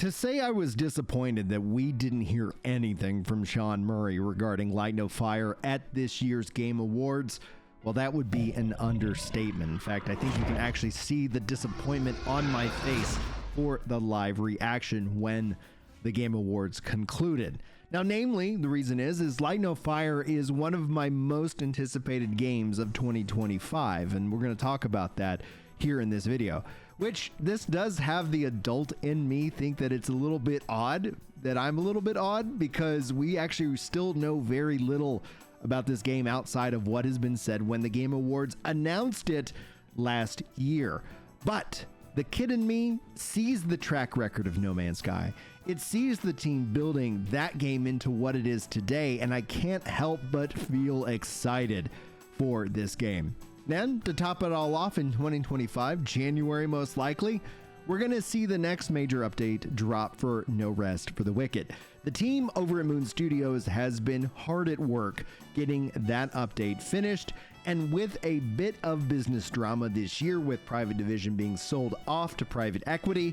To say I was disappointed that we didn't hear anything from Sean Murray regarding Light No Fire at this year's Game Awards, well, that would be an understatement. In fact, I think you can actually see the disappointment on my face for the live reaction when the Game Awards concluded. Now, namely, the reason is Light No Fire is one of my most anticipated games of 2025, and we're going to talk about that here in this video. Which this does have the adult in me think that it's a little bit odd, that I'm a little bit odd, because we actually still know very little about this game outside of what has been said when the Game Awards announced it last year. But the kid in me sees the track record of No Man's Sky. It sees the team building that game into what it is today, and I can't help but feel excited for this game. Then, to top it all off, in 2025, January most likely, we're going to see the next major update drop for No Rest for the Wicked. The team over at Moon Studios has been hard at work getting that update finished, and with a bit of business drama this year with Private Division being sold off to private equity,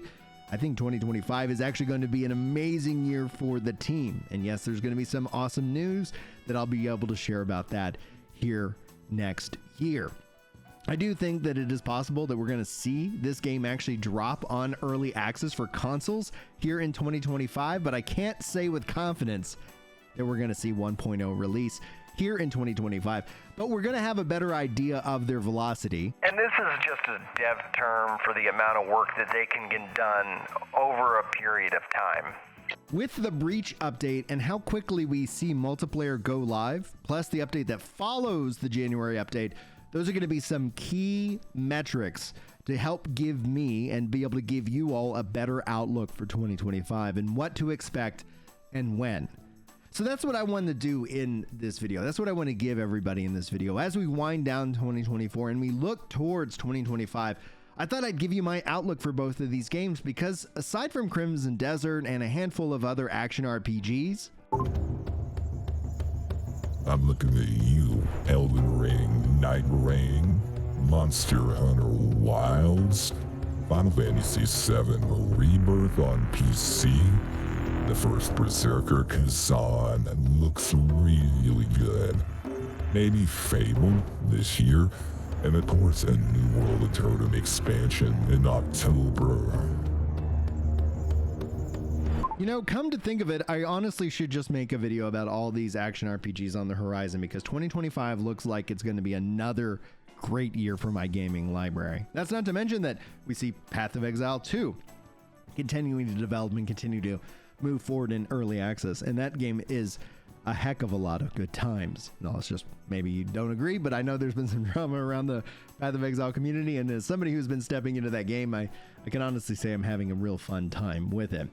I think 2025 is actually going to be an amazing year for the team. And yes, there's going to be some awesome news that I'll be able to share about that here next year. I do think that it is possible that we're going to see this game actually drop on early access for consoles here in 2025, but I can't say with confidence that we're going to see 1.0 release here in 2025, but we're going to have a better idea of their velocity. And this is just a dev term for the amount of work that they can get done over a period of time. With the Breach update and how quickly we see multiplayer go live, plus the update that follows the January update, those are going to be some key metrics to help give me and be able to give you all a better outlook for 2025 and what to expect and when. So that's what I wanted to do in this video. That's what I want to give everybody in this video. As we wind down 2024 and we look towards 2025, I thought I'd give you my outlook for both of these games because aside from Crimson Desert and a handful of other action RPGs, I'm looking at you, Elden Ring, Night Rain, Monster Hunter Wilds, Final Fantasy VII Rebirth on PC. The first Berserker Kazan looks really good. Maybe Fable this year, and of course a New World of Totem expansion in October. You know, come to think of it, I honestly should just make a video about all these action RPGs on the horizon because 2025 looks like it's going to be another great year for my gaming library. That's not to mention that we see Path of Exile 2 continuing to develop and continue to move forward in early access, and that game is a heck of a lot of good times. No, it's just maybe you don't agree, but I know there's been some drama around the Path of Exile community, and as somebody who's been stepping into that game, I can honestly say I'm having a real fun time with it.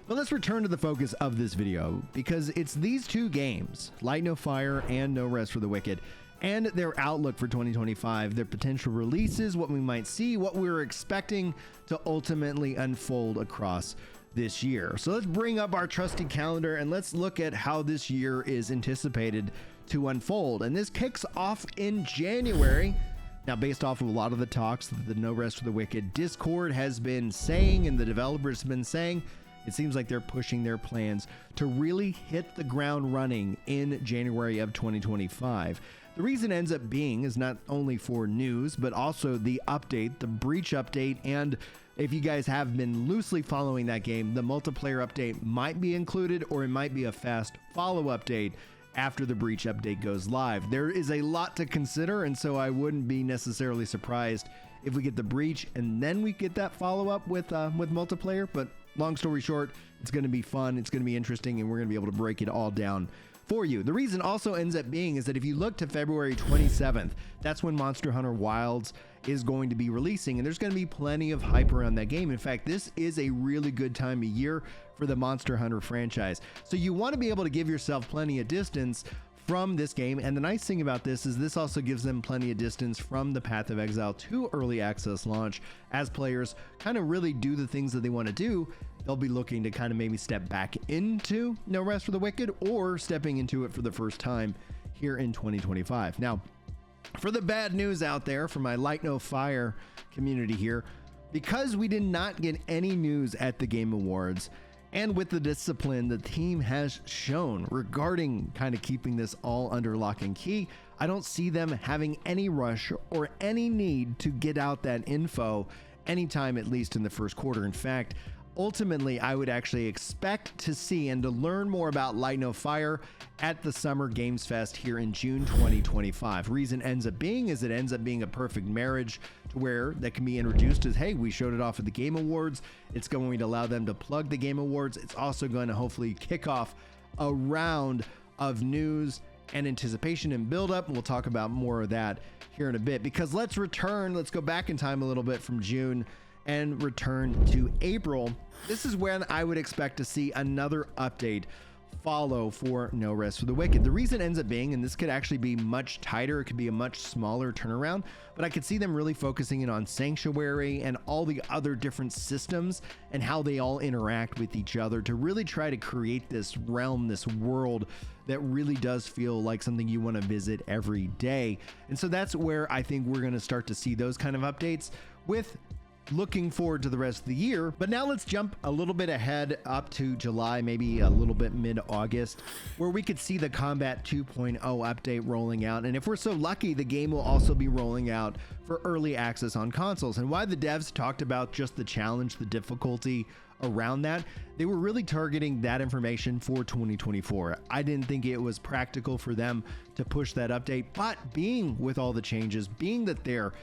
But let's return to the focus of this video, because it's these two games, Light No Fire and No Rest for the Wicked, and their outlook for 2025, their potential releases, what we might see, what we're expecting to ultimately unfold across this year. So let's bring up our trusty calendar and let's look at how this year is anticipated to unfold. And this kicks off in January. Now, based off of a lot of the talks that the No Rest for the Wicked Discord has been saying and the developers have been saying, it seems like they're pushing their plans to really hit the ground running in January of 2025. The reason ends up being is not only for news, but also the update, the Breach update, and if you guys have been loosely following that game, the multiplayer update might be included, or it might be a fast follow update after the Breach update goes live. There is a lot to consider, and so I wouldn't be necessarily surprised if we get the Breach and then we get that follow up with multiplayer. But long story short, it's going to be fun, it's going to be interesting, and we're going to be able to break it all down for you. The reason also ends up being is that if you look to February 27th, that's when Monster Hunter Wilds is going to be releasing, and there's going to be plenty of hype around that game. In fact, this is a really good time of year for the Monster Hunter franchise. So you want to be able to give yourself plenty of distance from this game, and the nice thing about this is this also gives them plenty of distance from the Path of Exile 2 early access launch. As players kind of really do the things that they want to do, they'll be looking to kind of maybe step back into No Rest for the Wicked or stepping into it for the first time here in 2025. Now, for the bad news out there, for my Light No Fire community here, Because we did not get any news at the Game Awards, and with the discipline the team has shown regarding kind of keeping this all under lock and key, I don't see them having any rush or any need to get out that info anytime, at least in the first quarter. In fact, ultimately, I would actually expect to see and to learn more about Light No Fire at the Summer Games Fest here in June 2025. Reason ends up being is it ends up being a perfect marriage to where that can be introduced as, hey, we showed it off at the Game Awards. It's going to allow them to plug the Game Awards. It's also going to hopefully kick off a round of news and anticipation and build up. We'll talk about more of that here in a bit, because let's go back in time a little bit from June and return to April. This is when I would expect to see another update follow for No Rest for the Wicked. The reason ends up being, and this could actually be much tighter, it could be a much smaller turnaround, but I could see them really focusing in on Sanctuary and all the other different systems and how they all interact with each other to really try to create this realm, this world that really does feel like something you want to visit every day. And so that's where I think we're going to start to see those kind of updates, with looking forward to the rest of the year. But now let's jump a little bit ahead up to July, maybe a little bit mid-August, where we could see the Combat 2.0 update rolling out. And if we're so lucky, the game will also be rolling out for early access on consoles. And why the devs talked about just the challenge, the difficulty around that, they were really targeting that information for 2024. I didn't think it was practical for them to push that update, but being with all the changes, being that they're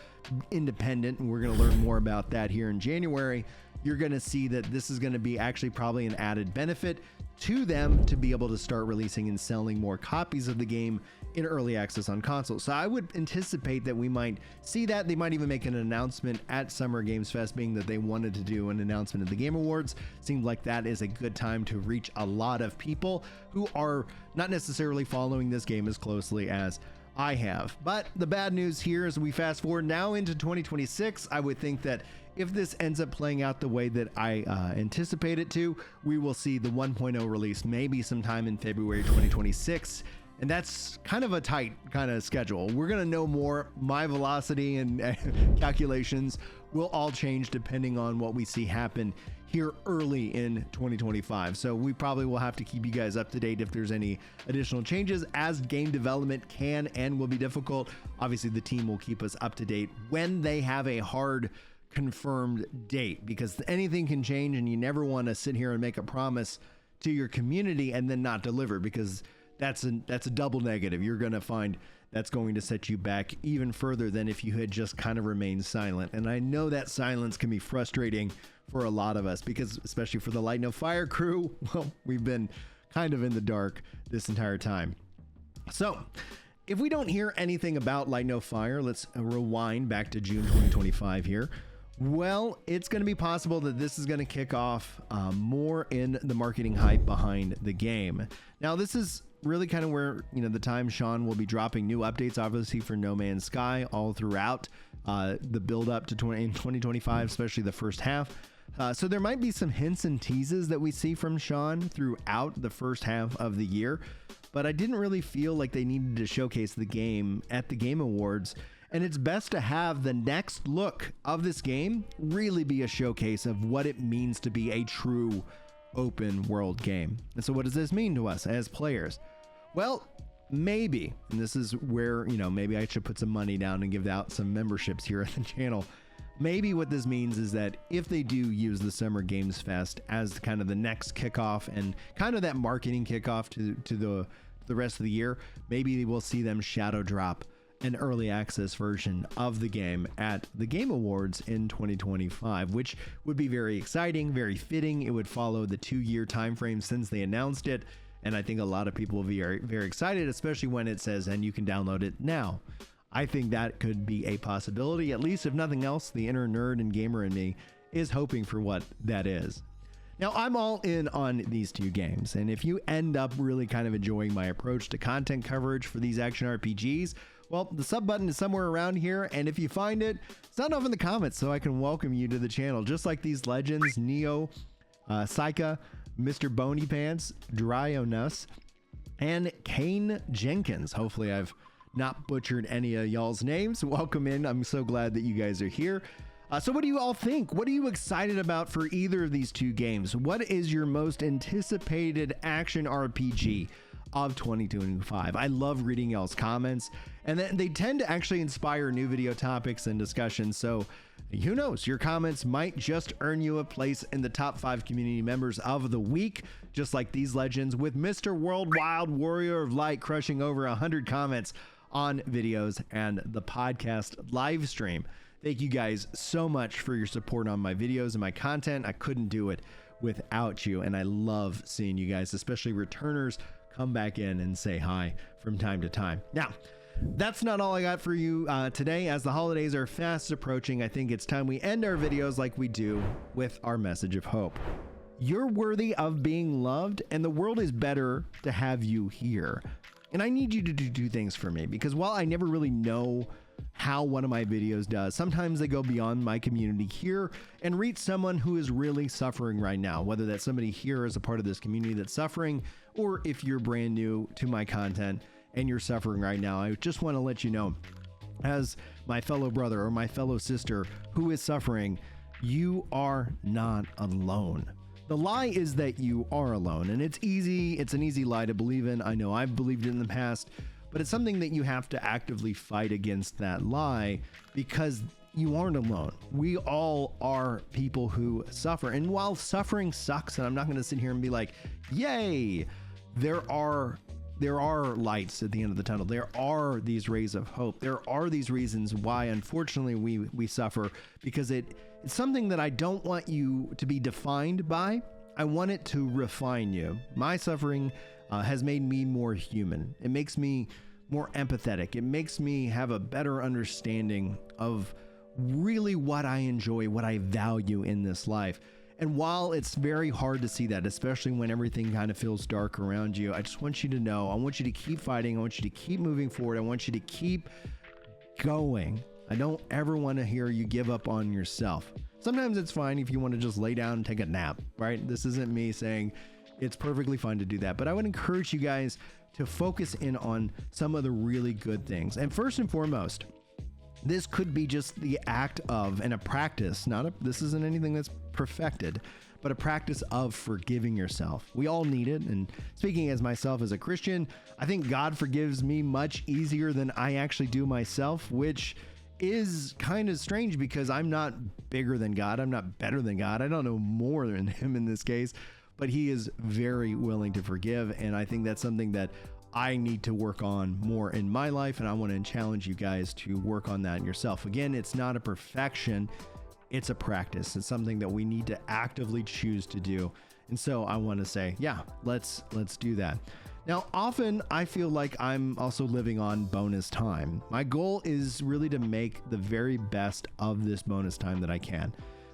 independent, and we're going to learn more about that here in January, you're going to see that this is going to be actually probably an added benefit to them to be able to start releasing and selling more copies of the game in early access on console. So I would anticipate that we might see that. They might even make an announcement at Summer Games Fest, being that they wanted to do an announcement at the Game Awards. Seemed like that is a good time to reach a lot of people who are not necessarily following this game as closely as I have. But the bad news here is we fast forward now into 2026. I would think that if this ends up playing out the way that I anticipate it to, we will see the 1.0 release maybe sometime in February 2026. And that's kind of a tight kind of schedule. We're going to know more. My velocity and calculations will all change depending on what we see happen here early in 2025. So we probably will have to keep you guys up to date if there's any additional changes, as game development can and will be difficult. Obviously, the team will keep us up to date when they have a hard confirmed date, because anything can change and you never want to sit here and make a promise to your community and then not deliver, because that's a double negative. You're going to find that's going to set you back even further than if you had just kind of remained silent. And I know that silence can be frustrating for a lot of us, because especially for the Light No Fire crew, well, we've been kind of in the dark this entire time. So if we don't hear anything about Light No Fire, let's rewind back to June 2025 here. Well, it's going to be possible that this is going to kick off more in the marketing hype behind the game. Now, this is really kind of where, the time Sean will be dropping new updates, obviously, for No Man's Sky all throughout the build up to 2025, especially the first half. So there might be some hints and teases that we see from Sean throughout the first half of the year, but I didn't really feel like they needed to showcase the game at the Game Awards. And it's best to have the next look of this game really be a showcase of what it means to be a true open world game. And so what does this mean to us as players? Well, maybe, and this is where, maybe I should put some money down and give out some memberships here at the channel. Maybe what this means is that if they do use the Summer Games Fest as kind of the next kickoff and kind of that marketing kickoff to the rest of the year, maybe we'll see them shadow drop an early access version of the game at the Game Awards in 2025, which would be very exciting, very fitting. It would follow the 2-year time frame since they announced it, and I think a lot of people will be very, very excited, especially when it says, and you can download it now. I think that could be a possibility. At least, if nothing else, the inner nerd and gamer in me is hoping for what that is. Now, I'm all in on these two games, and if you end up really kind of enjoying my approach to content coverage for these action RPGs, well, the sub button is somewhere around here, and if you find it, sound off in the comments so I can welcome you to the channel. Just like these legends, Neo, Saika, Mr. Boney Pants, Dryonos, and Kane Jenkins. Hopefully I've not butchered any of y'all's names. Welcome in. I'm so glad that you guys are here. So what do you all think? What are you excited about for either of these two games? What is your most anticipated action RPG of 2025? I love reading y'all's comments, and then they tend to actually inspire new video topics and discussions. So who knows, your comments might just earn you a place in the top 5 community members of the week, just like these legends, with Mr. World Wild Warrior of Light crushing over 100 comments on videos and the podcast live stream. Thank you guys so much for your support on my videos and my content. I couldn't do it without you, and I love seeing you guys, especially returners, come back in and say hi from time to time. Now, that's not all I got for you today. As the holidays are fast approaching, I think it's time we end our videos like we do with our message of hope. You're worthy of being loved, and the world is better to have you here. And I need you to do things for me, because while I never really know how one of my videos does, sometimes they go beyond my community here and reach someone who is really suffering right now, whether that's somebody here as a part of this community that's suffering, or if you're brand new to my content and you're suffering right now. I just want to let you know, as my fellow brother or my fellow sister who is suffering, you are not alone. The lie is that you are alone, and it's an easy lie to believe in. I know I've believed it in the past, but it's something that you have to actively fight against that lie, because you aren't alone. We all are people who suffer. And while suffering sucks, and I'm not going to sit here and be like, yay, there are lights at the end of the tunnel. There are these rays of hope. There are these reasons why, unfortunately, we suffer, because it's something that I don't want you to be defined by. I want it to refine you. My suffering has made me more human. It makes me more empathetic. It makes me have a better understanding of really what I enjoy, what I value in this life. And while it's very hard to see that, especially when everything kind of feels dark around you, I just want you to know, I want you to keep fighting. I want you to keep moving forward. I want you to keep going. I don't ever want to hear you give up on yourself. Sometimes it's fine if you want to just lay down and take a nap, right? This isn't me saying it's perfectly fine to do that, but I would encourage you guys to focus in on some of the really good things. And first and foremost, this could be just the act of, and a practice, this isn't anything that's perfected, but a practice of forgiving yourself. We all need it. And speaking as myself as a Christian, I think God forgives me much easier than I actually do myself, which is kind of strange, because I'm not bigger than God. I'm not better than God. I don't know more than him in this case, but he is very willing to forgive. And I think that's something that I need to work on more in my life. And I want to challenge you guys to work on that in yourself. Again, it's not a perfection. It's a practice. It's something that we need to actively choose to do. And so I want to say, yeah, let's do that. Now, often I feel like I'm also living on bonus time. My goal is really to make the very best of this bonus time that I can.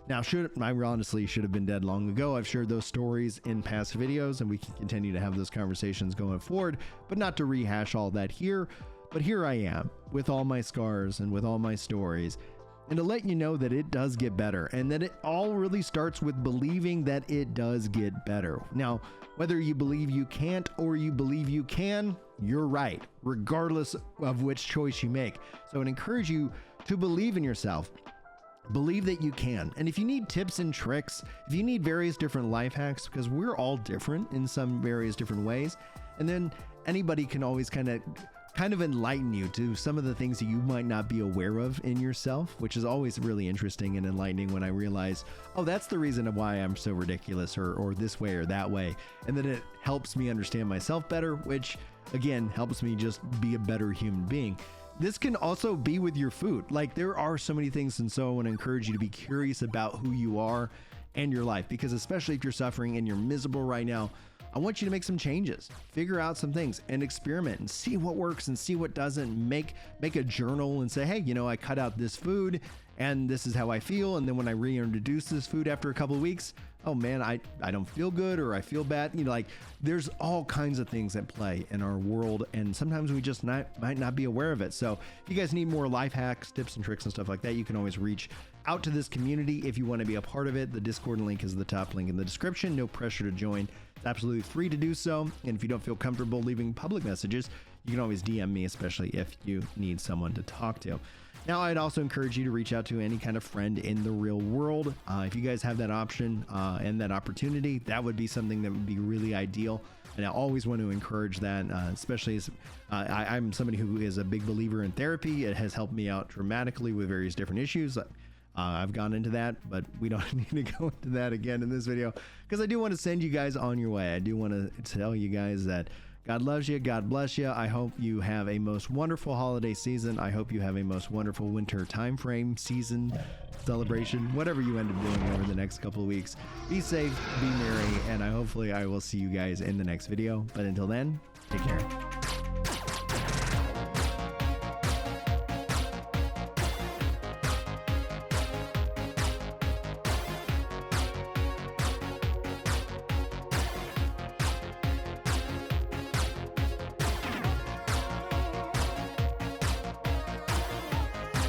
Now, I honestly should have been dead long ago. I've shared those stories in past videos, and we can continue to have those conversations going forward, but not to rehash all that here. But here I am with all my scars and with all my stories, and to let you know that it does get better, and that it all really starts with believing that it does get better. Now, whether you believe you can't or you believe you can, you're right, regardless of which choice you make. So I would encourage you to believe in yourself. Believe that you can. And if you need tips and tricks, if you need various different life hacks, because we're all different in some various different ways, and then anybody can always kind of enlighten you to some of the things that you might not be aware of in yourself, which is always really interesting and enlightening when I realize, oh, that's the reason of why I'm so ridiculous, or this way or that way. And then it helps me understand myself better, which again helps me just be a better human being. This can also be with your food. Like, there are so many things, and so I want to encourage you to be curious about who you are and your life, because especially if you're suffering and you're miserable right now, I want you to make some changes, figure out some things, and experiment and see what works and see what doesn't. Make a journal and say, hey, I cut out this food and this is how I feel. And then when I reintroduce this food after a couple of weeks, oh man, I don't feel good, or I feel bad. There's all kinds of things at play in our world, and sometimes we just might not be aware of it. So if you guys need more life hacks, tips and tricks and stuff like that, you can always reach out to this community if you want to be a part of it. The Discord link is the top link in the description. No pressure to join. It's absolutely free to do so. And if you don't feel comfortable leaving public messages, you can always DM me, especially if you need someone to talk to. Now, I'd also encourage you to reach out to any kind of friend in the real world. If you guys have that option and that opportunity, that would be something that would be really ideal. And I always want to encourage that, especially as I'm somebody who is a big believer in therapy. It has helped me out dramatically with various different issues. I've gone into that, but we don't need to go into that again in this video, because I do want to send you guys on your way. I do want to tell you guys that God loves you. God bless you. I hope you have a most wonderful holiday season. I hope you have a most wonderful winter time frame, season, celebration, whatever you end up doing over the next couple of weeks. Be safe, be merry, and hopefully I will see you guys in the next video. But until then, take care.